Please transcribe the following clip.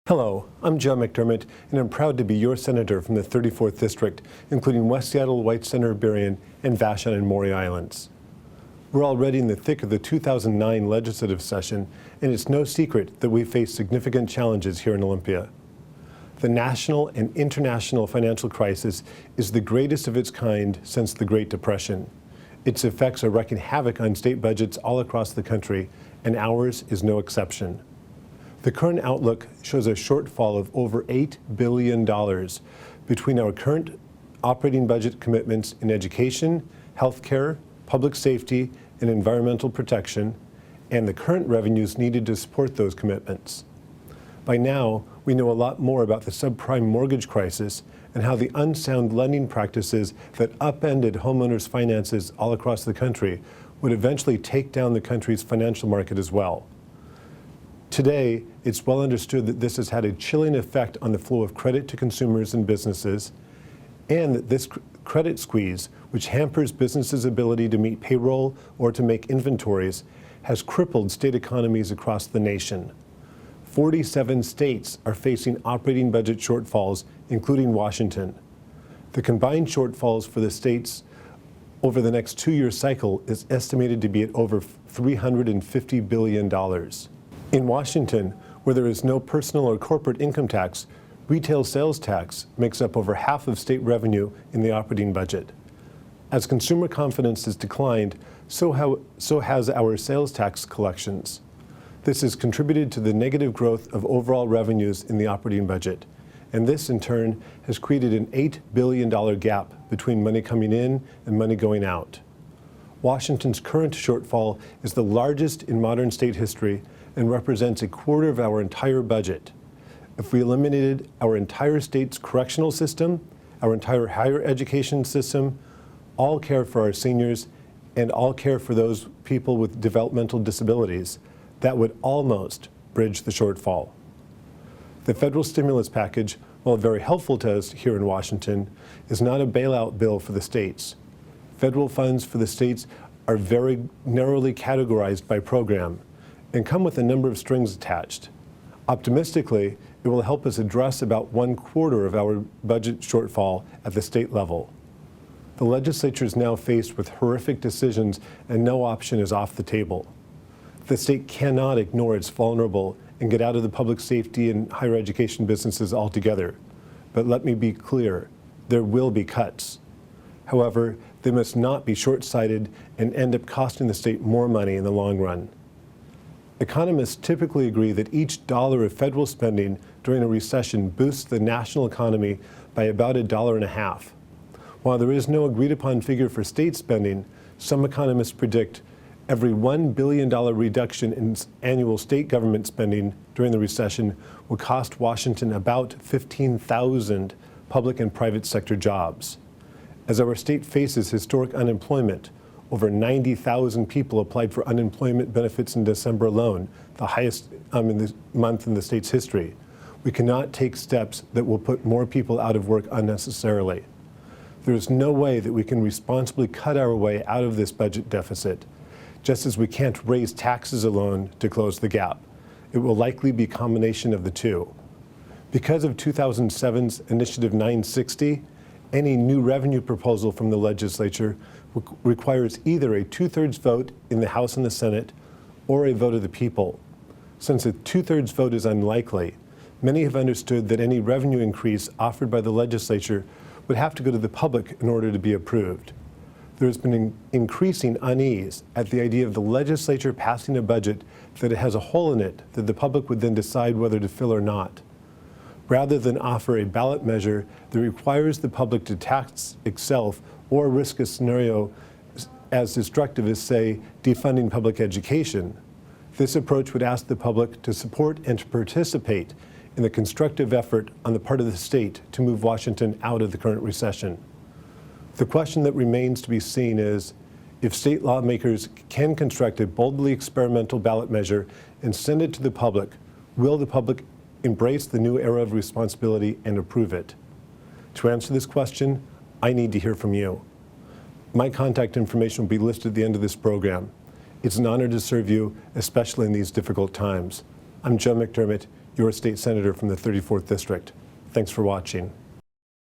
Hello, I'm John McDermott, and I'm proud to be your senator from the 34th District, including West Seattle, White Center, Berrien, and Vashon and Maury Islands. We're already in the thick of the 2009 legislative session, and it's no secret that we face significant challenges here in Olympia. The national and international financial crisis is the greatest of its kind since the Great Depression. Its effects are wreaking havoc on state budgets all across the country, and ours is no exception. The current outlook shows a shortfall of over $8 billion between our current operating budget commitments in education, healthcare, public safety, and environmental protection, and the current revenues needed to support those commitments. By now, we know a lot more about the subprime mortgage crisis and how the unsound lending practices that upended homeowners' finances all across the country would eventually take down the country's financial market as well. Today, it's well understood that this has had a chilling effect on the flow of credit to consumers and businesses, and that this credit squeeze, which hampers businesses' ability to meet payroll or to make inventories, has crippled state economies across the nation. 47 states are facing operating budget shortfalls, including Washington. The combined shortfalls for the states over the next two-year cycle is estimated to be at over $350 billion. In Washington, where there is no personal or corporate income tax, retail sales tax makes up over half of state revenue in the operating budget. As consumer confidence has declined, so has our sales tax collections. This has contributed to the negative growth of overall revenues in the operating budget, and this in turn has created an $8 billion gap between money coming in and money going out. Washington's current shortfall is the largest in modern state history and represents a quarter of our entire budget. If we eliminated our entire state's correctional system, our entire higher education system, all care for our seniors, and all care for those people with developmental disabilities, that would almost bridge the shortfall. The federal stimulus package, while very helpful to us here in Washington, is not a bailout bill for the states. Federal funds for the states are very narrowly categorized by program and come with a number of strings attached. Optimistically, it will help us address about 1/4 of our budget shortfall at the state level. The legislature is now faced with horrific decisions, and no option is off the table. The state cannot ignore its vulnerable and get out of the public safety and higher education businesses altogether. But let me be clear, there will be cuts. However, they must not be short-sighted and end up costing the state more money in the long run. Economists typically agree that each dollar of federal spending during a recession boosts the national economy by about $1.50. While there is no agreed-upon figure for state spending, some economists predict every $1 billion reduction in annual state government spending during the recession will cost Washington about 15,000 public and private sector jobs. As our state faces historic unemployment, over 90,000 people applied for unemployment benefits in December alone, the highest in this month in the state's history. We cannot take steps that will put more people out of work unnecessarily. There is no way that we can responsibly cut our way out of this budget deficit, just as we can't raise taxes alone to close the gap. It will likely be a combination of the two. Because of 2007's Initiative 960, any new revenue proposal from the legislature requires either a 2/3 vote in the House and the Senate or a vote of the people. Since a 2/3 vote is unlikely, many have understood that any revenue increase offered by the legislature would have to go to the public in order to be approved. There has been increasing unease at the idea of the legislature passing a budget that it has a hole in it that the public would then decide whether to fill or not, rather than offer a ballot measure that requires the public to tax itself or risk a scenario as destructive as, say, defunding public education. This approach would ask the public to support and to participate in the constructive effort on the part of the state to move Washington out of the current recession. The question that remains to be seen is, if state lawmakers can construct a boldly experimental ballot measure and send it to the public, will the public embrace the new era of responsibility and approve it? To answer this question, I need to hear from you. My contact information will be listed at the end of this program. It's an honor to serve you, especially in these difficult times. I'm John McDermott, your state senator from the 34th District. Thanks for watching.